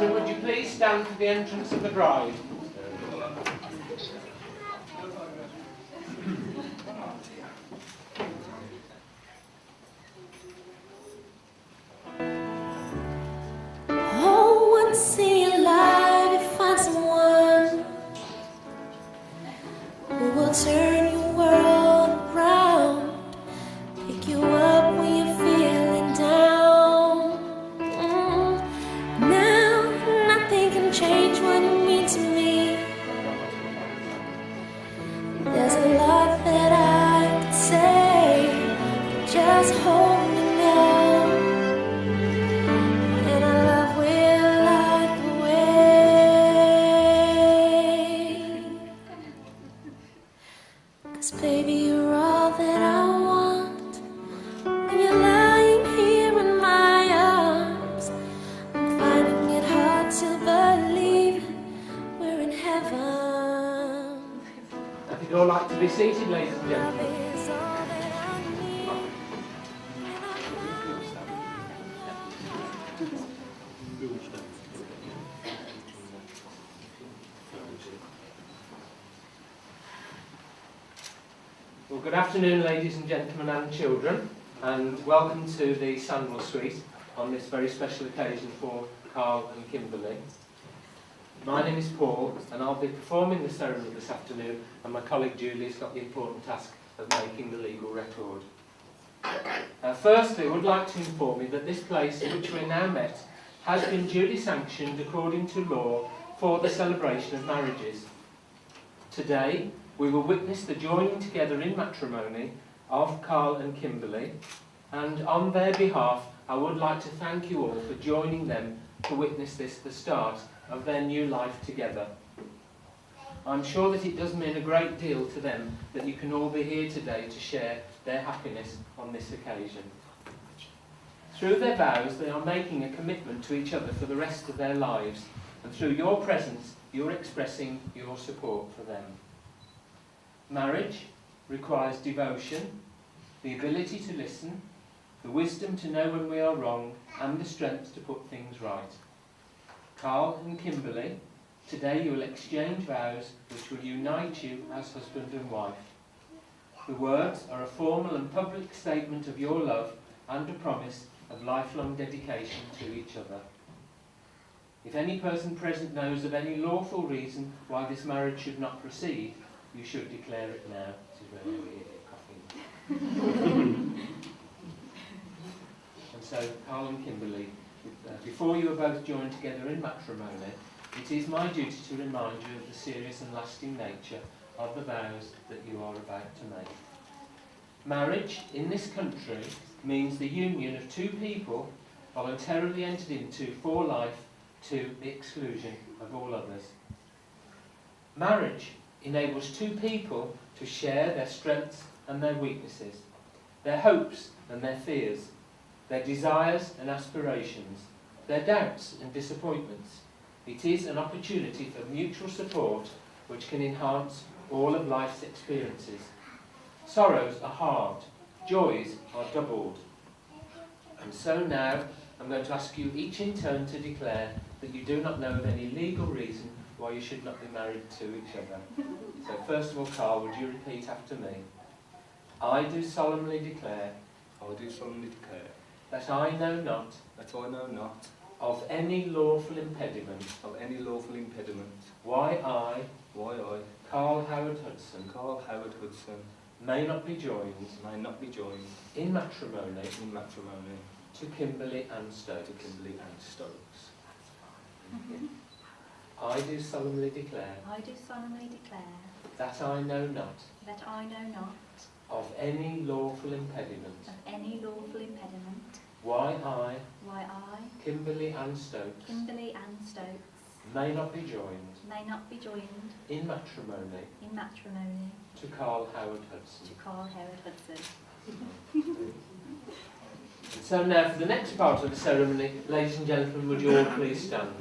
gentlemen, would you please stand for the entrance of the bride? Oh, once in your life you find someone who will turn your world around, pick you up when you're feeling down. Now nothing can change what you mean to me. There's a lot that I could say, just hold me now. And our love will light the way. 'Cause baby, you're all that I want. When you're lying here in my arms, I'm finding it hard to believe we're in heaven. If you'd all like to be seated, ladies and Love gentlemen. is all that I need. And I found Well, good afternoon, ladies and gentlemen and children, and welcome to the Sandwell Suite on this very special occasion for Carl and Kimberly. My name is Paul, and I'll be performing the ceremony this afternoon, and my colleague Julie's got the important task of making the legal record. Firstly, I would like to inform you that this place in which we're now met has been duly sanctioned according to law for the celebration of marriages. Today, we will witness the joining together in matrimony of Carl and Kimberly, and on their behalf, I would like to thank you all for joining them to witness this, the start of their new life together. I'm sure that it does mean a great deal to them that you can all be here today to share their happiness on this occasion. Through their vows, they are making a commitment to each other for the rest of their lives, and through your presence, you're expressing your support for them. Marriage requires devotion, the ability to listen, the wisdom to know when we are wrong, and the strength to put things right. Carl and Kimberly, today you will exchange vows which will unite you as husband and wife. The words are a formal and public statement of your love and a promise of lifelong dedication to each other. If any person present knows of any lawful reason why this marriage should not proceed, you should declare it now. This is where we get coffee. And so, Carl and Kimberly, before you are both joined together in matrimony, it is my duty to remind you of the serious and lasting nature of the vows that you are about to make. Marriage in this country means the union of two people voluntarily entered into for life to the exclusion of all others. Marriage enables two people to share their strengths and their weaknesses, their hopes and their fears, their desires and aspirations, their doubts and disappointments. It is an opportunity for mutual support which can enhance all of life's experiences. Sorrows are halved, joys are doubled. And so now I'm going to ask you each in turn to declare that you do not know of any legal reason why you should not be married to each other. So first of all, Carl, would you repeat after me? I do solemnly declare that I know not of any lawful impediment why I, Carl Howard Hudson, may not be joined in matrimony to Kimberly and Stokes. I do solemnly declare that I know not of any lawful impediment why I, Kimberly and Stokes, may not be joined in matrimony to Carl Howard Hudson. And so now for the next part of the ceremony, ladies and gentlemen, would you all please stand?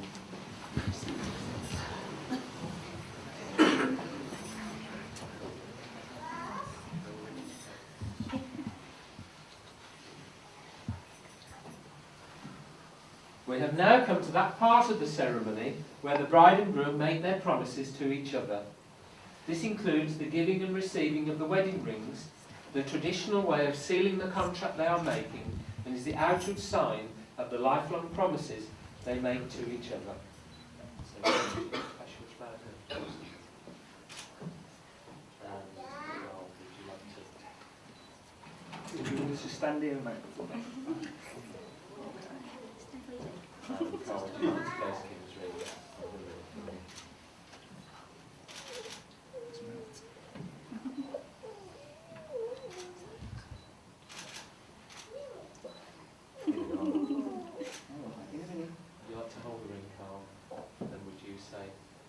We have now come to that part of the ceremony where the bride and groom make their promises to each other. This includes the giving and receiving of the wedding rings, the traditional way of sealing the contract they are making, and is the outward sign of the lifelong promises they make to each other. So, special flower. Would you want us to stand here, mate?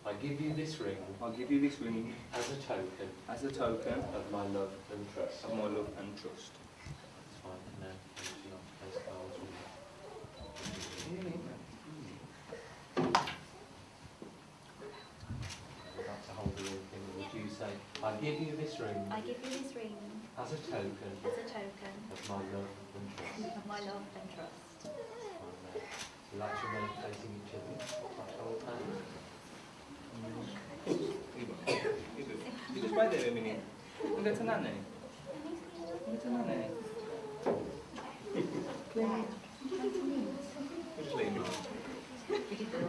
I give you this ring I'll give you this ring as a token of my love and trust. my love and trust. That's fine. Now, you have to place Carl's ring. You're about to hold the ring thing. Would you say, I give you this ring I give you this ring as a token as a token of my love and trust? of my love and trust. Fine, now. You like to remain facing each other? Hold hands. You just wait there a minute. We'll get to Nanny. We'll get to Nanny. We'll just leave him.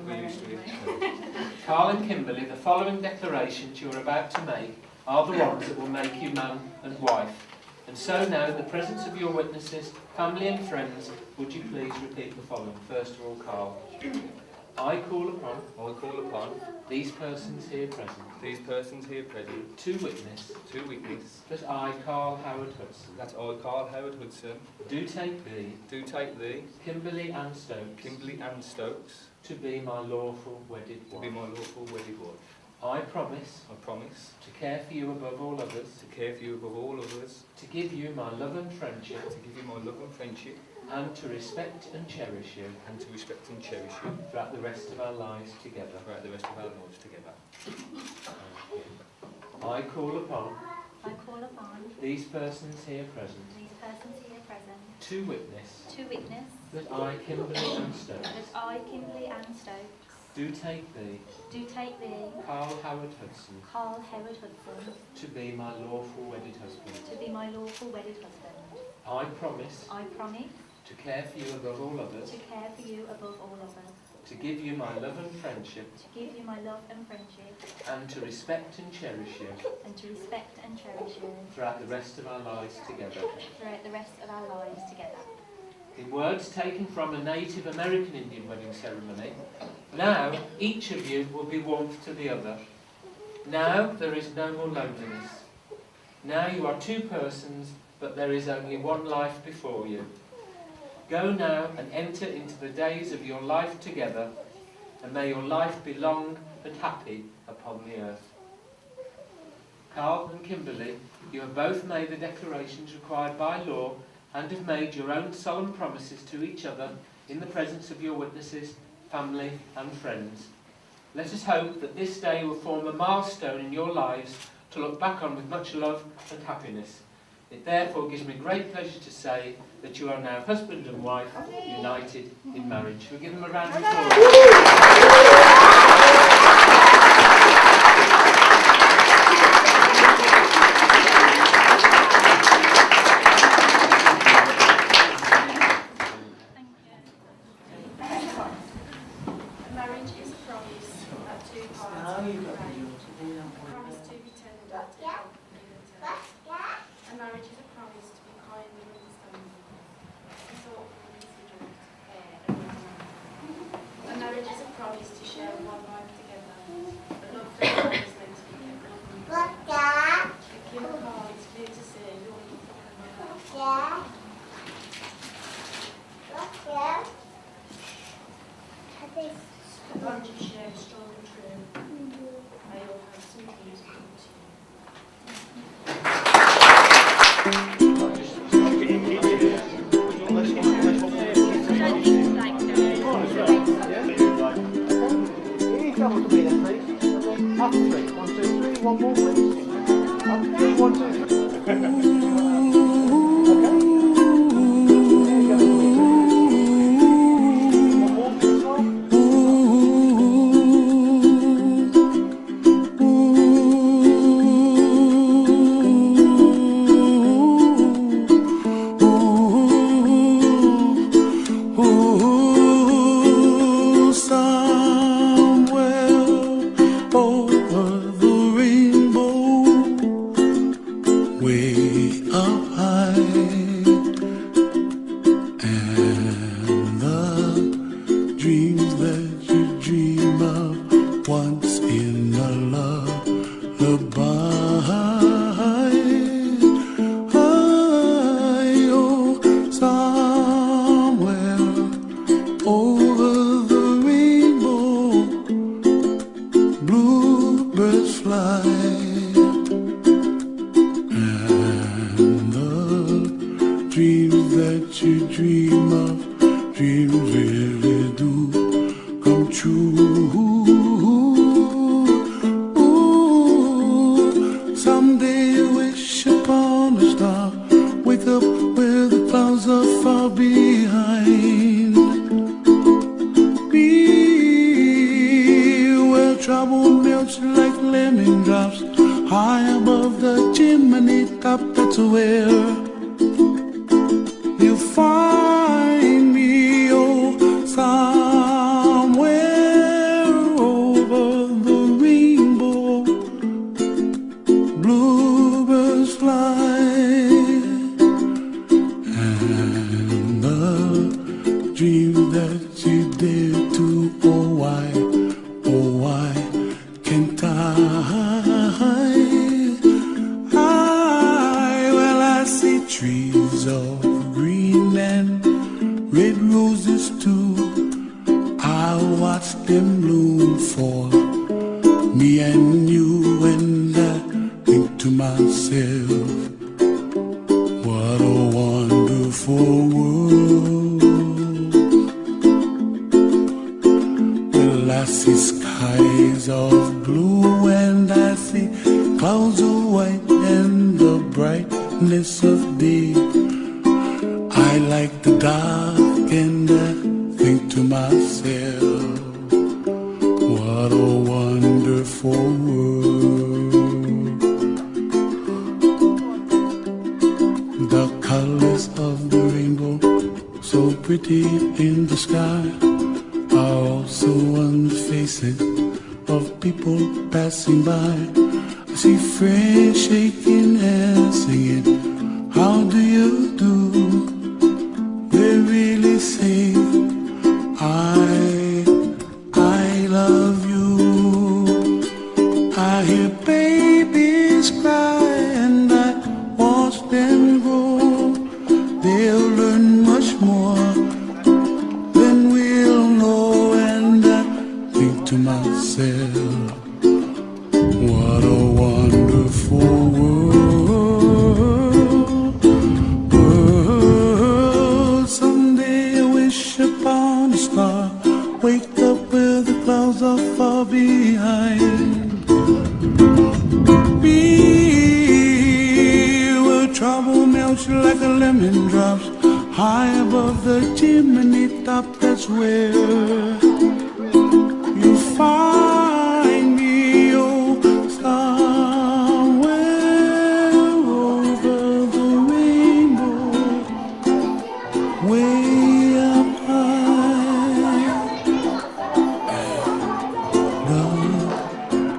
We're used to it. Carl and Kimberly, the following declarations you are about to make are the ones that will make you man and wife. And so now, in the presence of your witnesses, family and friends, would you please repeat the following? First of all, Carl. I call upon these persons here present to witness that I, Carl Howard Hudson, do take thee, Kimberly Ann Stokes, to be my lawful wedded wife. I promise to care for you above all others, to give you my love and friendship, and to respect and cherish you throughout the rest of our lives together. I call upon these persons here present to witness that I, Kimberly Ann Stokes, do take thee, Carl Howard Hudson, to be my lawful wedded husband. I promise to care for you above all others, to give you my love and friendship, and to respect and cherish you throughout the rest of our lives together. In words taken from a Native American Indian wedding ceremony, now each of you will be warmth to the other. Now there is no more loneliness. Now you are two persons, but there is only one life before you. Go now and enter into the days of your life together, and may your life be long and happy upon the earth. Carl and Kimberly, you have both made the declarations required by law and have made your own solemn promises to each other in the presence of your witnesses, family and friends. Let us hope that this day will form a milestone in your lives to look back on with much love and happiness. It therefore gives me great pleasure to say that you are now husband and wife, united in marriage. We'll give them a round of applause. Marriage is a promise that two parties make. Promise to be tender, to help and give and take. A marriage is a promise to be kind and understanding, to thoughtful and considerate, fair and loving. A marriage is a promise to share one life together. A love that is meant to be kept from. Kim Carl, it's clear to see your love. A bond you share strong and true. May all have some peace between you. Double to me then, please. Up three. 1, 2, 3. One more, please. Up 3. 1, 2, 3. Okay. One more, please. ooh. Someday you wish upon a star, wake up where the clouds are far behind. Be where trouble melts like lemon drops, high above the chimney top. That's where you find me, oh, somewhere over the rainbow. Bluebirds fly, and the dream that you dare to, oh why can't I? Well, I see trees of green and red roses too. I watch them bloom for me and you, and I think to myself, what a wonderful world. Well, I see skies of blue and I see clouds of white and the brightness of day. I like the dark and I think to myself, what a wonderful world. The colors of the rainbow, so pretty in the sky, are also on the faces of people passing by. I see friends shaking and singing, how do you do? They really say, I love you. I hear babies cry and I watch them grow. They'll learn much more than we'll know, and I think to myself, what a wonderful world. Someday I wish upon a star, wake up where the clouds are far behind. Be where trouble melts like a lemon drops, high above the chimney top. That's where you find me, oh, somewhere over the rainbow, way up high. The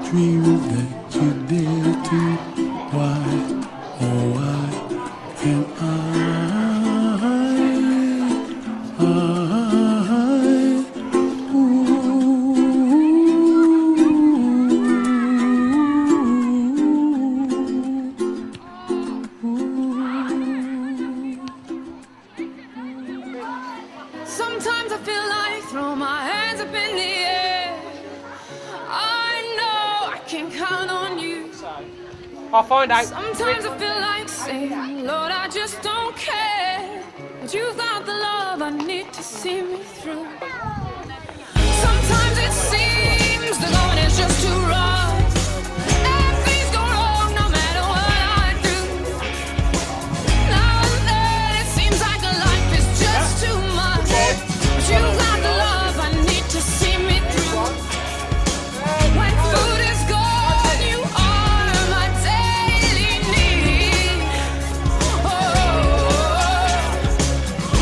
dream that you dare to, why, oh why can't I? Sometimes I feel like throw my hands up in the air. I know I can count on you. I'll find out. Sometimes I feel like saying, Lord, I just don't care. But you've got the love I need to see me through. Sometimes it seems the going is just too rough. And things go wrong no matter what I do. Now and then it seems like life is just too much. But you've got the love I need to see me through. When food is gone, you are my daily need. Oh,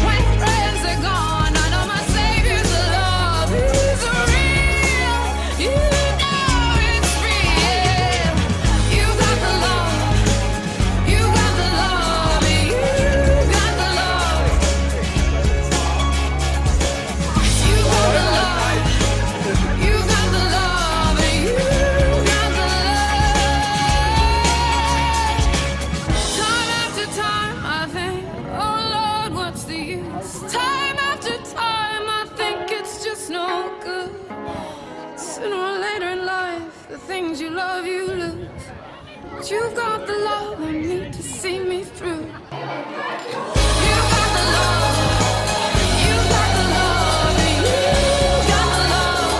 when friends are gone, I know my Savior's love is real. You know it's real. You got the love. You got the love. You got the love. You got the love. You got the love. You got the love. Time after time, I think, oh Lord, what's the use? Time after time, I think it's just no good. Sooner or later in life, the things you love, you lose. But you've got the love I need to see me through. You got the love. You got the love. You got the love.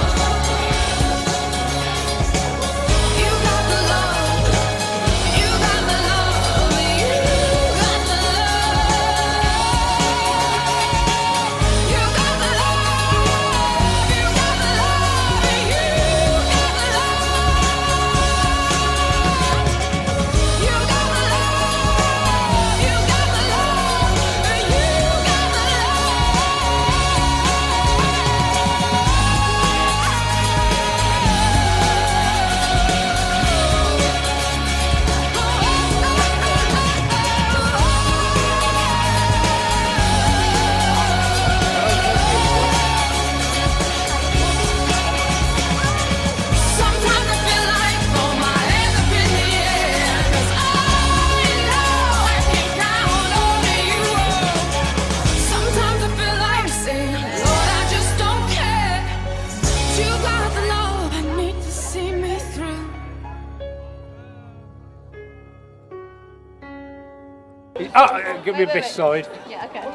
Give me this side. Yeah, okay.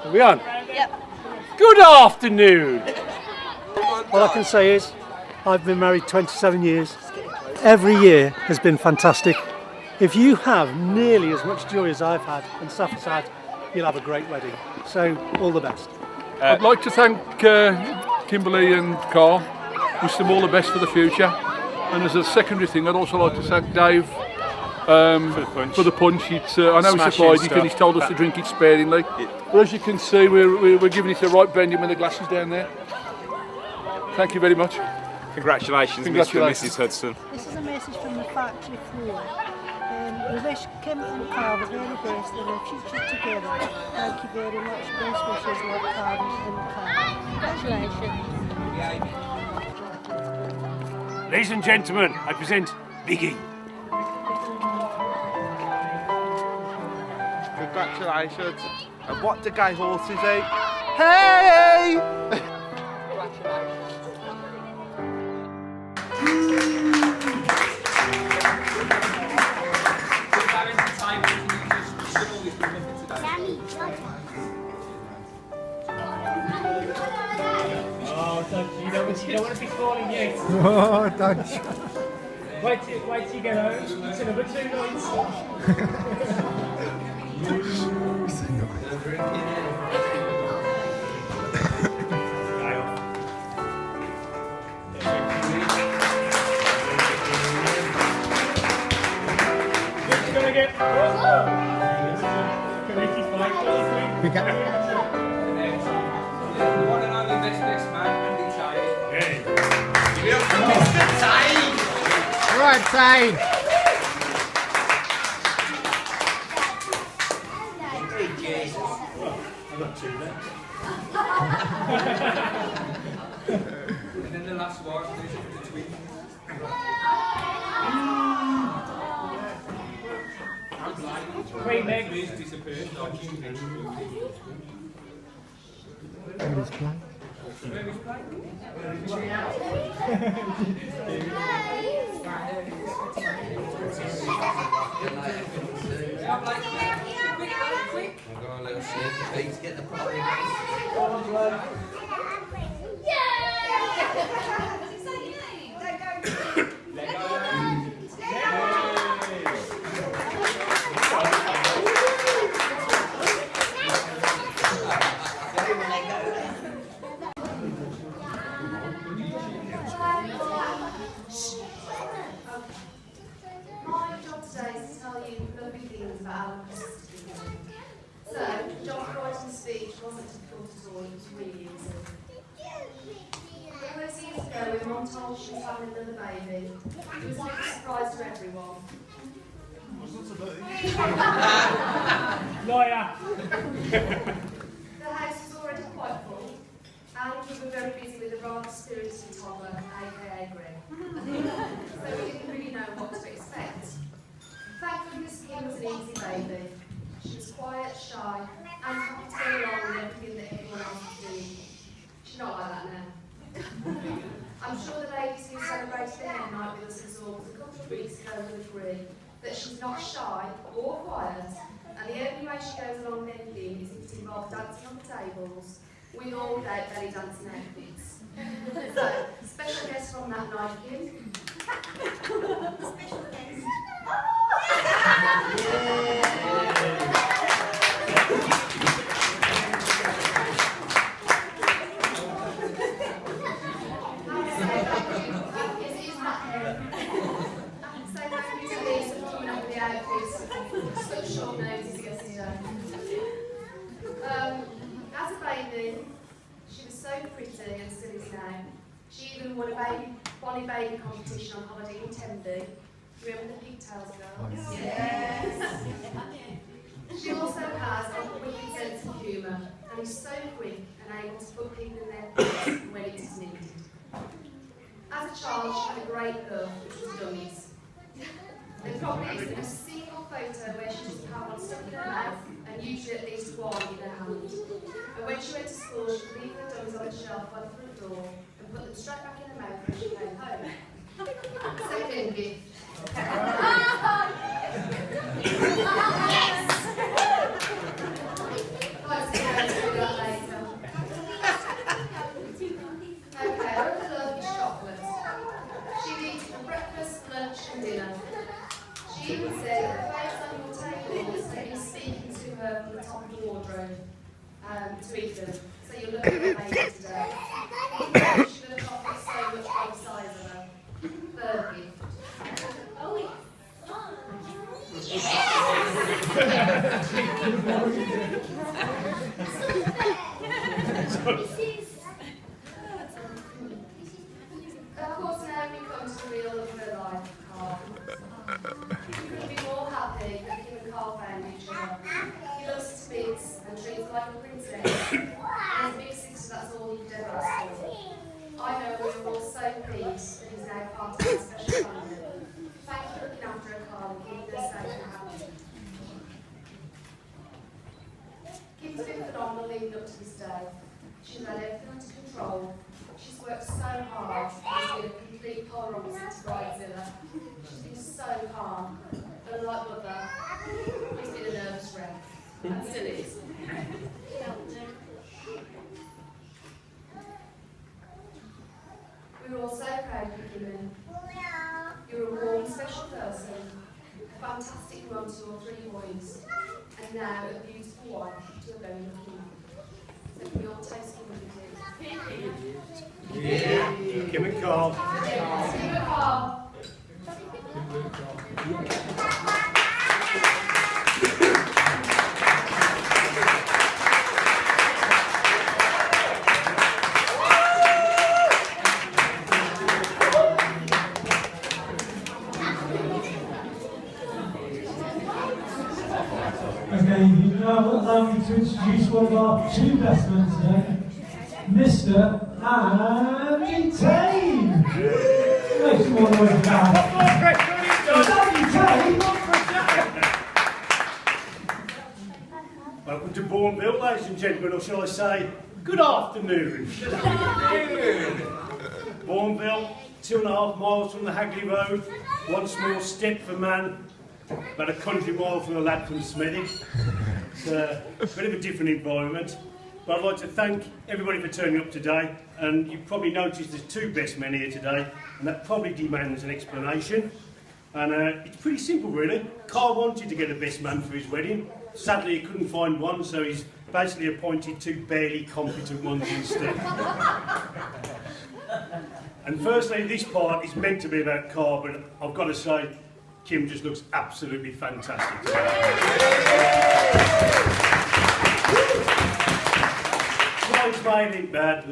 Are we on? Yep. Good afternoon. All I can say is, I've been married 27 years. Every year has been fantastic. If you have nearly as much joy as I've had and Safa's had, you'll have a great wedding. So, all the best. I'd like to thank Kimberly and Carl. Wish them all the best for the future. And as a secondary thing, I'd also like to thank Dave for the punch. It's, I know he supplied it and he's told us to drink it sparingly. But as you can see, we're giving it the right blending with the glasses down there. Thank you very much. Congratulations, Mr. and Mrs. Hudson. This is a message from the factory floor. We wish Kim and Carl the very best in their future together. Thank you very much. Best wishes, love, Carl and Carl. Congratulations. Ladies and gentlemen, I present Biggie. Congratulations. And what do gay horses eat? Hey! You don't want to be falling yet. Oh, don't you? Wait till you get home. It's another 2 nights. It's gonna get. Committee's fight. One and only best man, Andy Tay. Mr. Tay! Right, Tay! I've got 2 there. And then the last one, the twin. Great Meg. Disappeared. My job today is to tell you lovely things about Alan Christmas. So, John Crichton's speech wasn't difficult at all, it was really easy. All those years ago, when Mum told she was having another baby, it was like a surprise to everyone. Lawyer. The house was already quite full, and we were very busy with a rather spirited toddler, aka Greg. So we didn't really know what to expect. Thank goodness Kim was an easy baby. She was quiet, shy, and happy to go along with everything that everyone else was doing. She's not like that now. I'm sure the ladies who celebrated the hen night with us at Zorks a couple of weeks ago will agree that she's not shy or quiet, and the only way she goes along with anything is if it involves dancing on the tables with or without belly dancing outfits. So, special guest from that night, Kim. Special guest. Such short notice yesterday. As a baby, she was so pretty and still is now. She even won a Bonnie Baby competition on holiday in Tenby. Remember the pigtails girls? Yes. She also has a wicked sense of humour and is so quick and able to put people in their place when it is needed. As a child, she had a great love, which was dummies. There probably isn't a single photo where she doesn't have one stuck in her mouth, and usually at least one in her hand. And when she went to school, she would leave the dummies on the shelf by the front door and put them straight back in her mouth when she came home. Second gift. Yes! Stephen said the place on your table is that you're speaking to her from the top of the wardrobe to Ethan. So you're looking at her later today. She should have offered so much both sides of her. Third gift. Oh, yeah. Of course, now we come to the real love of her life, Carl. He couldn't be more happy that him and Carl found each other. He loves to bits and treats her like a princess. And as a big sister, that's all he could ever ask for. I know we're all so pleased that he's now part of our special family. Thank you for looking after her, Carl, and keeping her safe and happy. Kim's been phenomenal leading up to this day. She's had everything under control. She's worked so hard. She's been a complete polar opposite to Bridezilla. She's been so calm. Unlike Mother, who's been a nervous wreck. And still is. We're all so proud of you, Kimberly. You're a warm, special person, a fantastic mum to your 3 boys, and now a beautiful wife to a very lucky man. So can we all toast Kimberly, please? Yeah. Kim and Carl. Kim and Carl. Okay, you now allow me to introduce one of our 2 best men today, Mr. Andy Tane. Make some more noise now. Andy Tane. Welcome to Bourneville, ladies and gentlemen, or shall I say, good afternoon. Bourneville, 2.5 miles from the Hagley Road, one small step for man, about a country mile from a lad from Smethwick. It's a bit of a different environment, but I'd like to thank everybody for turning up today, and you've probably noticed there's 2 best men here today, and that probably demands an explanation. And it's pretty simple really. Carl wanted to get a best man for his wedding. Sadly he couldn't find one, so he's basically appointed 2 barely competent ones instead. And firstly, this part is meant to be about Carl, but I've got to say, Kim just looks absolutely fantastic. Bridesmaid ain't bad.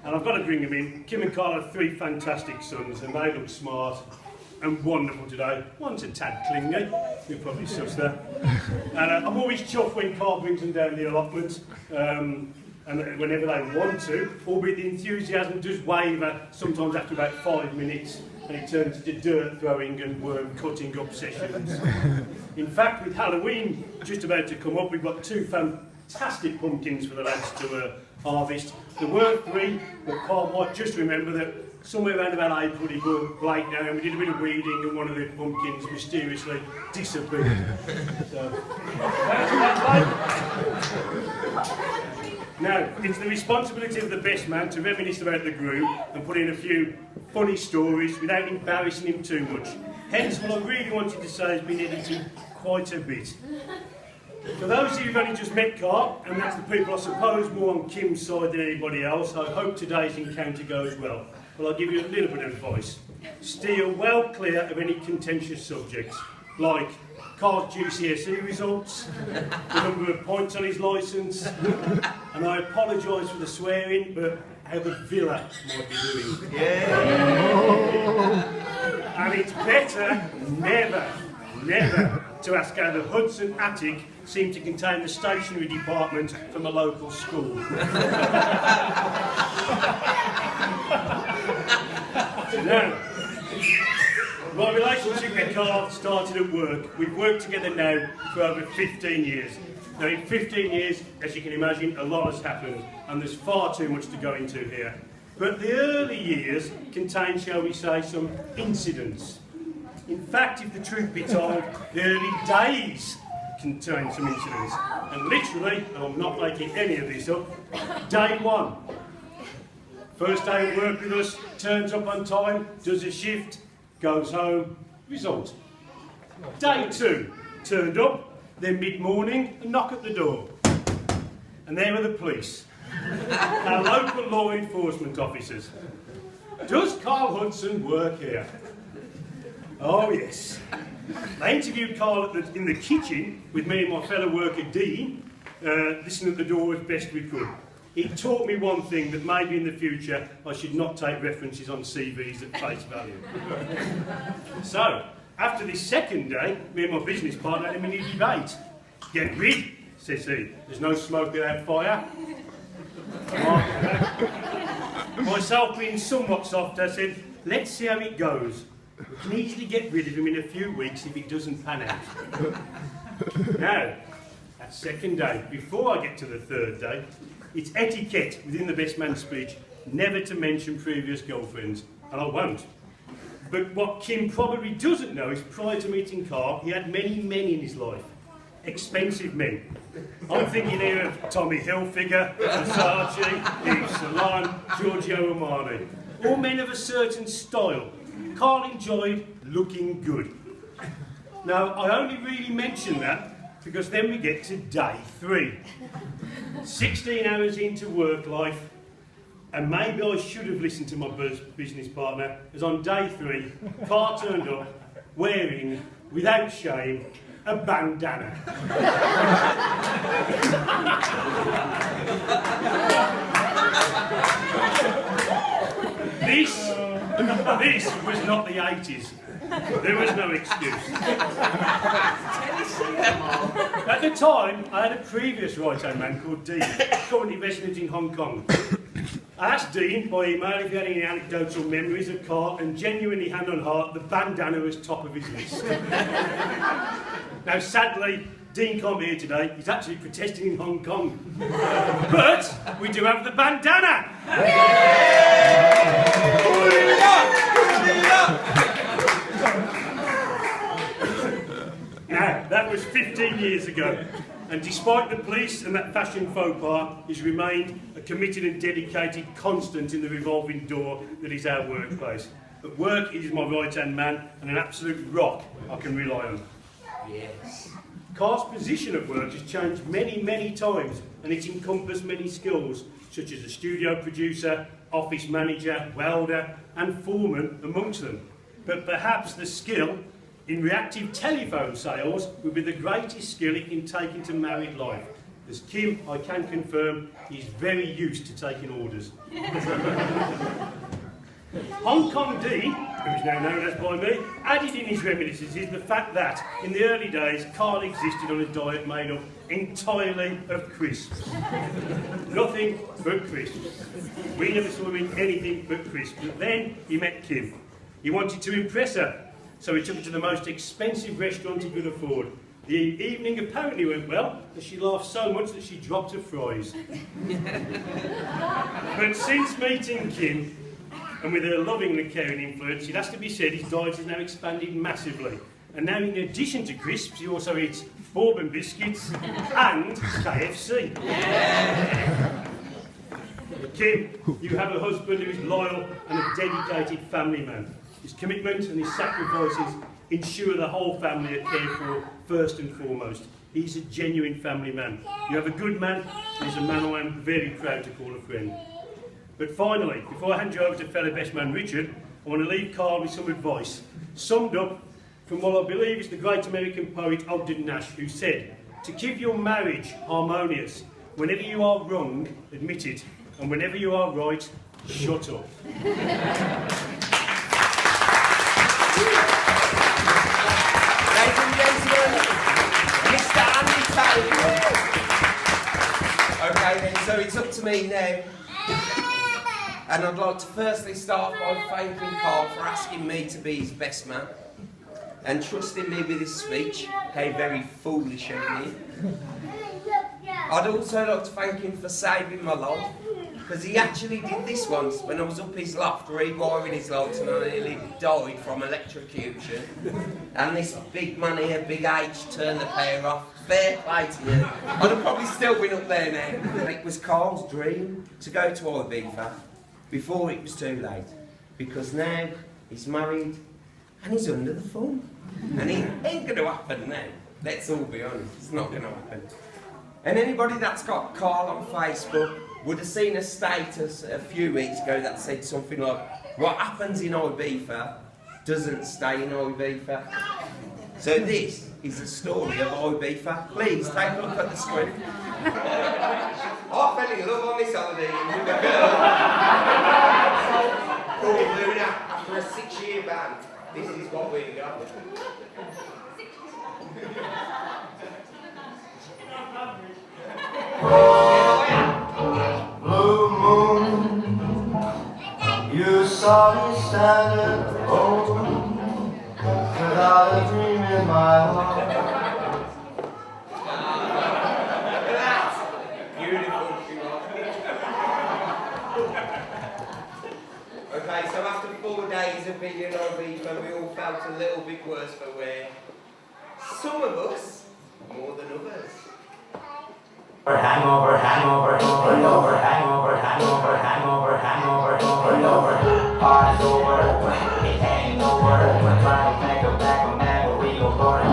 And I've got to bring them in. Kim and Carl have 3 fantastic sons, and they look smart and wonderful today. One's a tad clingy, you'll probably suss that. And I'm always chuffed when Carl brings them down the allotment. And whenever they want to, albeit the enthusiasm does waver sometimes after about 5 minutes, and it turns into dirt throwing and worm cutting up sessions. In fact, with Halloween just about to come up, we've got 2 fantastic pumpkins for the lads to harvest. There were 3, but Carl might just remember that somewhere around about April he got late now, and we did a bit of weeding, and one of the pumpkins mysteriously disappeared. So. Now, it's the responsibility of the best man to reminisce about the group and put in a few funny stories without embarrassing him too much. Hence, what I really wanted to say has been edited quite a bit. For those of you who've only just met Carl, and that's the people I suppose more on Kim's side than anybody else, I hope today's encounter goes well. Well, I'll give you a little bit of advice. Steer well clear of any contentious subjects, like Carl's GCSE results, the number of points on his licence, and I apologise for the swearing, but how the villa might be doing. Yeah. And it's better never to ask how the Hudson attic seemed to contain the stationery department from a local school. Now, my relationship with Carl started at work. We've worked together now for over 15 years. Now, in 15 years, as you can imagine, a lot has happened, and there's far too much to go into here. But the early years contain, shall we say, some incidents. In fact, if the truth be told, the early days contain some incidents. And literally, and I'm not making any of this up, day 1. First day of work with us, turns up on time, does a shift, goes home, result. Day 2, turned up, then mid-morning, a knock at the door. And there were the police, our local law enforcement officers. Does Carl Hudson work here? Oh yes. They interviewed Carl in the kitchen with me and my fellow worker Dean, listening at the door as best we could. He taught me one thing, that maybe in the future I should not take references on CVs at face value. So, after this second day, me and my business partner had a mini debate. Get rid, says he. There's no smoke without fire. Myself being somewhat soft, I said, let's see how it goes. We can easily get rid of him in a few weeks if it doesn't pan out. Now, that second day, before I get to the third day, it's etiquette within the best man speech never to mention previous girlfriends, and I won't. But what Kim probably doesn't know is prior to meeting Carl, he had many men in his life. Expensive men. I'm thinking here of Tommy Hilfiger, Versace, Yves Saint Laurent, Giorgio Armani. All men of a certain style. Carl enjoyed looking good. Now, I only really mention that because then we get to day 3. 16 hours into work life, and maybe I should have listened to my business partner, as on day 3, Carl turned up wearing, without shame, a bandana. This was not the 80s. There was no excuse. At the time, I had a previous right-hand man called Dean, currently resident in Hong Kong. I asked Dean by email if he had any anecdotal memories of Carl, and genuinely, hand on heart, the bandana was top of his list. Now, sadly, Dean can't be here today. He's actually protesting in Hong Kong. But we do have the bandana! Now, that was 15 years ago, and despite the police and that fashion faux pas, he's remained a committed and dedicated constant in the revolving door that is our workplace. At work, he is my right-hand man and an absolute rock I can rely on. Yes. Carl's position at work has changed many, many times, and it encompassed many skills, such as a studio producer, office manager, welder, and foreman amongst them. But perhaps the skill in reactive telephone sales would be the greatest skill he can take into married life. As Kim, I can confirm, he's very used to taking orders. Hong Kong Dean, who is now known as by me, added in his reminiscences the fact that, in the early days, Carl existed on a diet made up entirely of crisps. Nothing but crisps. We never saw him in anything but crisps. But then he met Kim. He wanted to impress her, so he took her to the most expensive restaurant he could afford. The evening apparently went well, as she laughed so much that she dropped her fries. But since meeting Kim, and with her loving and caring influence, it has to be said his diet has now expanded massively. And now, in addition to crisps, he also eats bourbon biscuits and KFC. Yeah. Kim, you have a husband who is loyal and a dedicated family man. His commitment and his sacrifices ensure the whole family are cared for first and foremost. He's a genuine family man. You have a good man, and he's a man I am very proud to call a friend. But finally, before I hand you over to fellow best man Richard, I want to leave Carl with some advice, summed up from what I believe is the great American poet Ogden Nash, who said, "To keep your marriage harmonious, whenever you are wrong, admit it, and whenever you are right, shut up." Ladies and gentlemen, Mr. Andy Taylor. Okay then, so it's up to me now. And I'd like to firstly start by thanking Carl for asking me to be his best man and trusting me with his speech. How very foolish of me. I'd also like to thank him for saving my life, because he actually did this once when I was up his loft rewiring his lights and I nearly died from electrocution. And this big man here, Big H, turned the power off. Fair play to you. I'd have probably still been up there now. It was Carl's dream to go to Ibiza before it was too late, because now he's married, and he's under the thumb. And it ain't going to happen now. Let's all be honest, it's not going to happen. And anybody that's got Carl on Facebook would have seen a status a few weeks ago that said something like, what happens in Ibiza doesn't stay in Ibiza. So this is the story of Ibiza. Please take a look at the screen. I fell in love on this holiday with a girl called Luna after a 6-year ban. This is what we got. Blue moon, you saw me standing alone, without a dream in my heart. That's beautiful. Okay, so after 4 days of being in Ibiza, we all felt a little bit worse for wear. Some of us more than others. Hangover, hangover, hangover, hangover, hangover, hangover, hangover, hangover. Party's over, it ain't over. We're trying to make a back on that, but we go for it.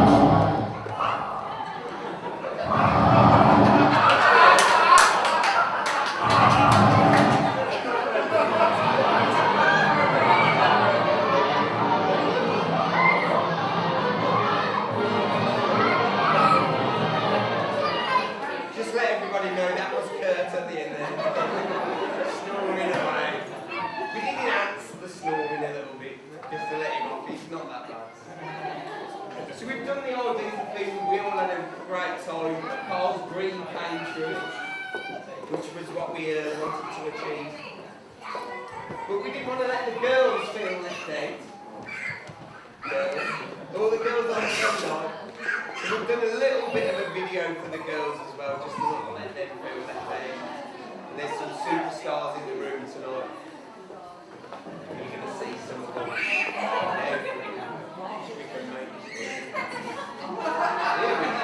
Just let everybody know that was Kurt at the end there. Snoring away. We did enhance the snoring a little bit, just to let him off. He's not that bad. So we've done the Ibiza thing. We all had a great time. Carl's dream came true, which was what we wanted to achieve. But we didn't want to let the girls feel left out. All the girls on the sunlight. So we've done a little bit of a video for the girls as well, just to not let them feel left out. And there's some superstars in the room tonight. You're going to see some of them. We can make it work. Here we go.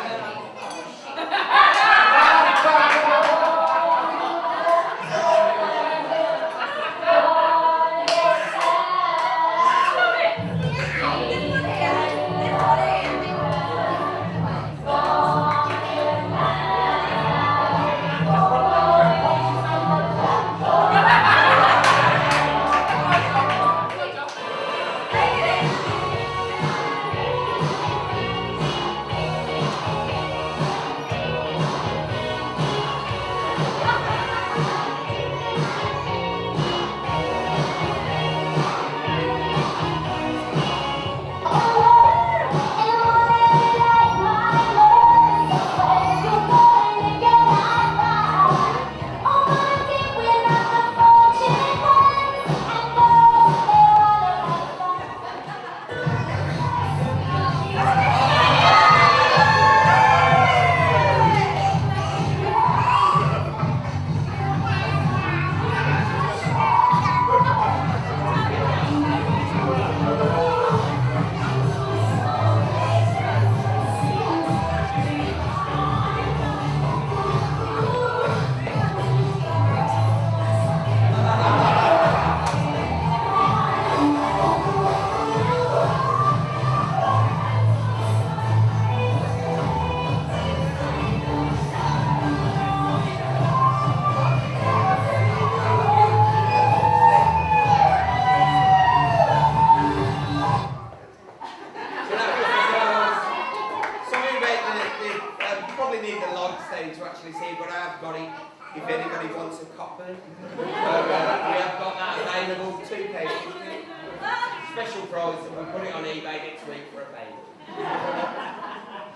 If anybody wants a copy, we have got that available, £2.50. Special price, and we'll put it on eBay next week for £1.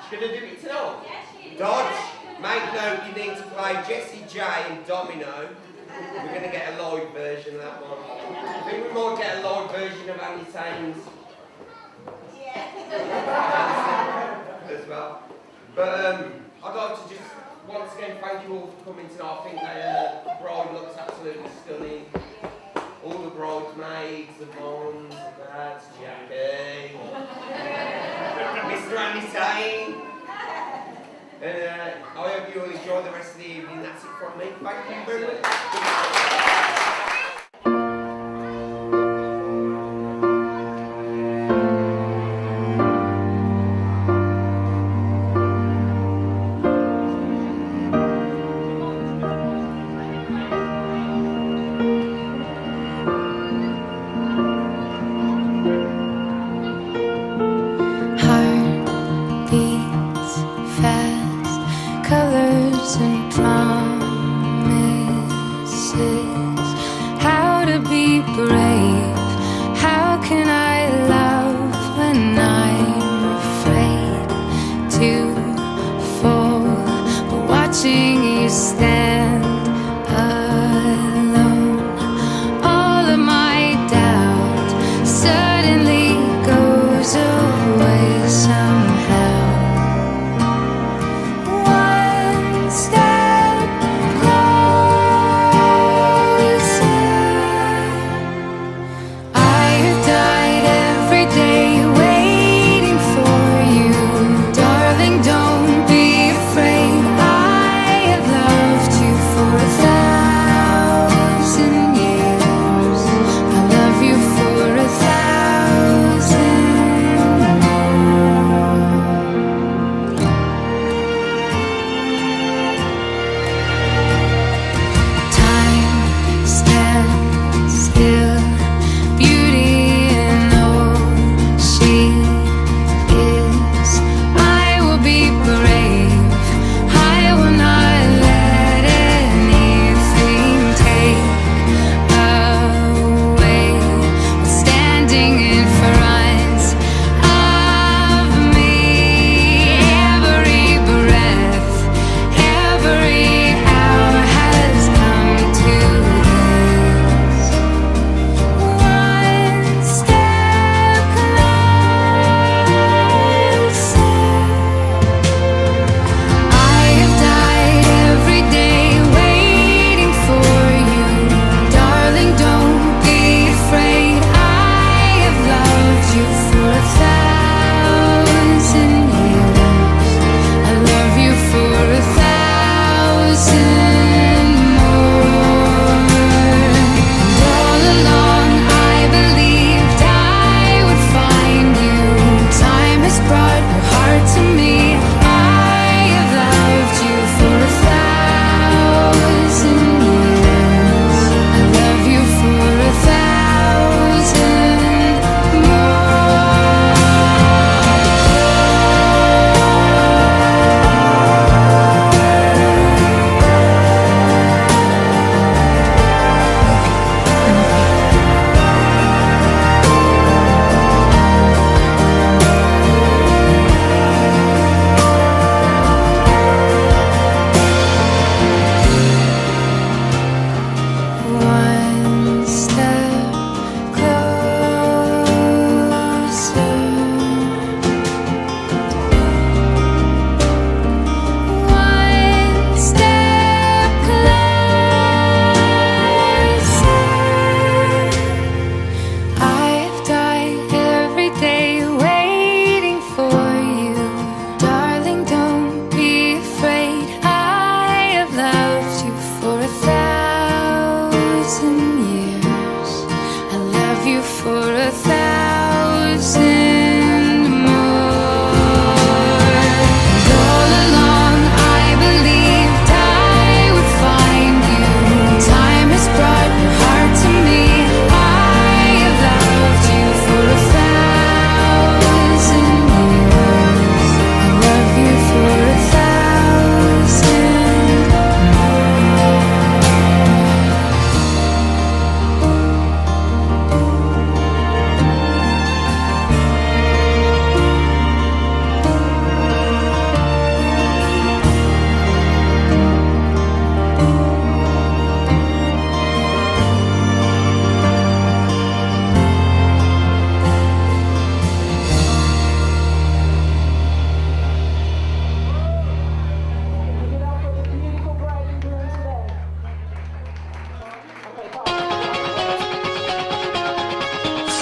Should I do it tonight? Dodge, make note you need to play Jessie J and Domino. We're going to get a live version of that one. I think we might get a live version of Annie Taines as well. But I'd like to just once again thank you all for coming tonight. I think the bride looks absolutely stunning. All the bridesmaids, the moms, the dads, Jackie, Mr. Andy Taine. I hope you all enjoy the rest of the evening. That's it from me. Thank you very much.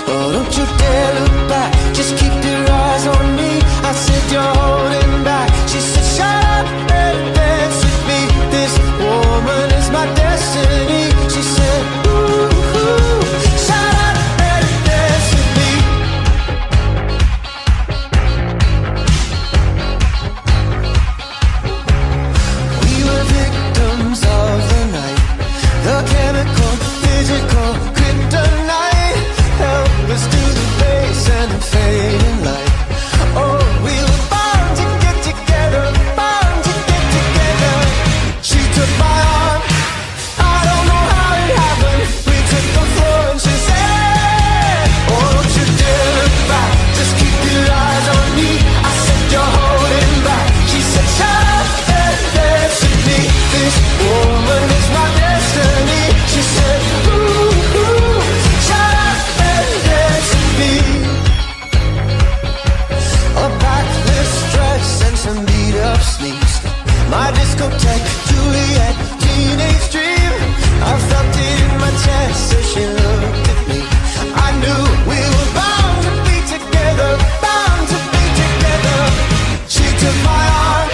Oh, don't you dare look back, just keep your eyes on me. I said you're holding back. She said shut up and dance with me. This woman is my destiny. She said ooh, ooh, shut up and dance with me. We were victims of the night, the chemical, physical, kryptonite. Help us to the base and the fading light. Oh, we were bound to get together, bound to get together. She took my arm, I don't know how it happened. We took the floor and she said, oh, don't you dare look back, just keep your eyes on me. I said you're holding back. She said shut up and dance with me. This woman is my destiny. She said ooh, ooh, shut up and dance with me. A backless dress and some beat up sneaks. My discotheque, Juliet, teenage dream. I felt it in my chest as she looked at me. I knew we were bound to be together, bound to be together. She took my arm,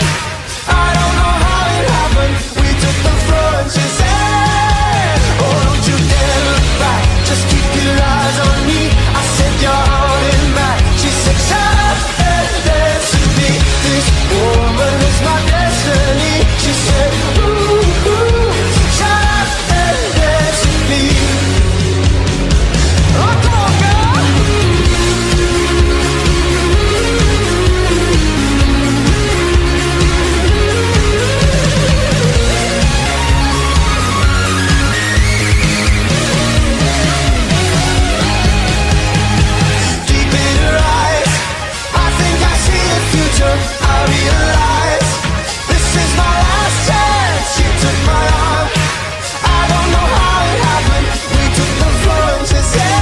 I don't know how it happened. We took the floor and she said, oh, don't you dare look back, just keep your eyes on me. I said you're holding back. She said shut up and dance with me. This woman is my destiny. She said ooh, ooh, shut up and dance with me. Oh, come on, girl. Deep in her eyes, I think I see a future. I realize this is my last chance. She took my arm, I don't know how it happened. We took the floor and she said,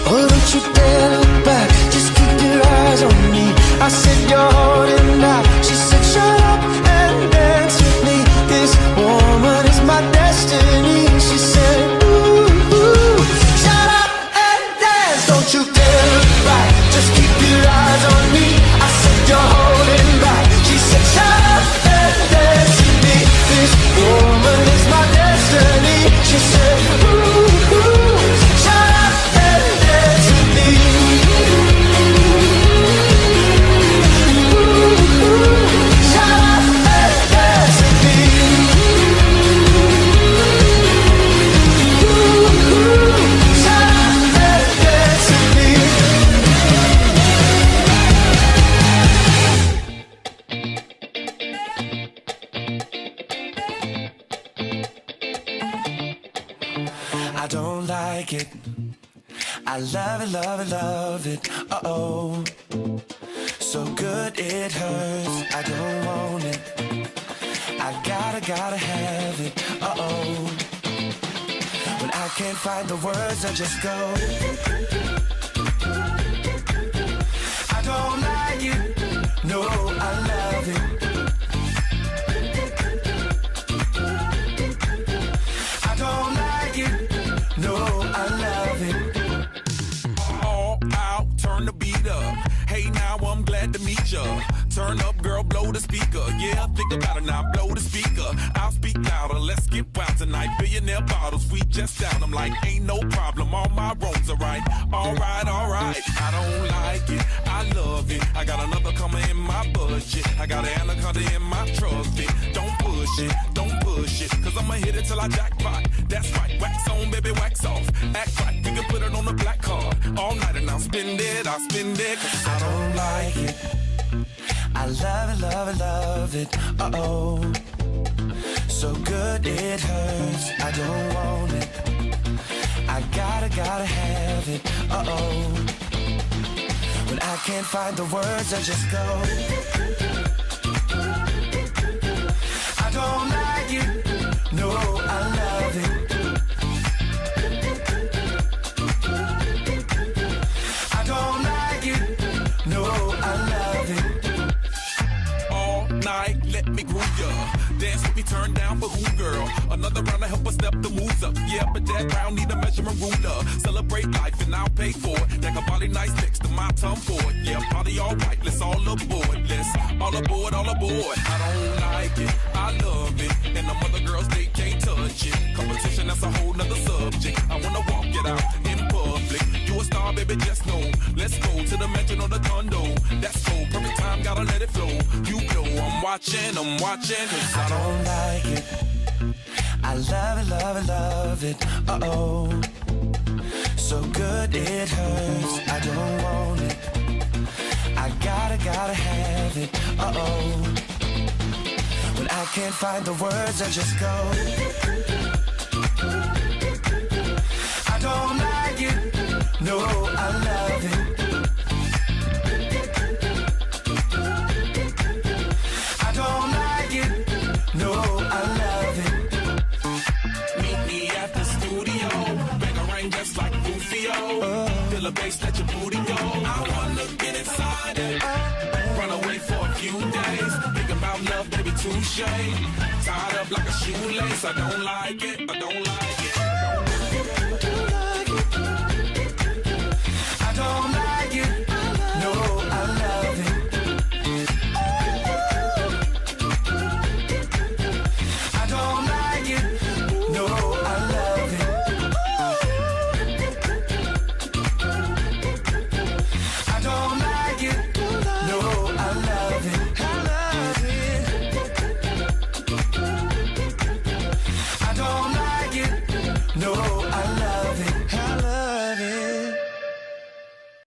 oh, don't you dare look back, just keep your eyes on me. I said you're holding back. She said shut up and dance with me. This woman is my destiny. She said ooh, ooh, shut up and dance. Don't you dare look back, just keep your eyes on me. I said you're holding back. She said shut up and dance with me. This woman is my destiny. She said ooh, ooh, shut up and dance with me. Ooh, ooh, shut up and dance with me. Ooh, ooh, shut up and dance with me. I don't like it. I love it, love it, love it. Uh-oh. So good it hurts. I don't want it. I gotta have it. Uh-oh. When I can't find the words, I just go. I don't like it. No, I love it. I don't like it. No, I love it. All out, turn the beat up. Hey, now I'm glad to meet ya. Turn up, girl, blow the speaker. Yeah, think about it now, blow the speaker. I'll speak louder, let's get wild tonight. Billionaire bottles, we just down. I'm like, ain't no problem, all my roads are right. Alright, alright, I don't like it, I love it. I got another coming in my budget. I got an anaconda in my trusty. Don't push it, cause I'ma hit it till I jackpot. That's right, wax on, baby, wax off. Act right, we can put it on the black card. All night and I'll spend it, cause I don't like it. I love it, love it, love it. Uh-oh. So good it hurts. I don't want it. I gotta have it. Uh-oh. When I can't find the words, I just go. I don't like it. No, I love it. I don't like it. No, I love it. all night, let let me groove ya. Dance with me, turn down for who, girl? Another round to help us step the moves up. Yeah, but that round need a measurement ruler. Celebrate life and I'll pay for it. That can body nice next to my tongue for it. Yeah, party all right, let's all aboard. Let's all aboard, all aboard. I don't like it, I love it. And the other girls, they can't touch it. Competition, that's a whole nother subject. I wanna walk it out in public. You a star, baby, just know. Let's go to the mansion or the condo. That's cool, perfect time, gotta let it flow. You know I'm watching, cause I don't like it. I love it, love it, love it. Uh-oh. So good it hurts. I don't want it. I gotta have it. Uh-oh. When I can't find the words, I just go. I don't like it. No, I love it. I don't like it. No, I love it. meet me at the studio. Bang a ring just like Rufio. Feel the bass, let your booty go. I wanna get inside it. Run away for a few days. Think about love, baby, touche. Tied up like a shoelace. I don't like it.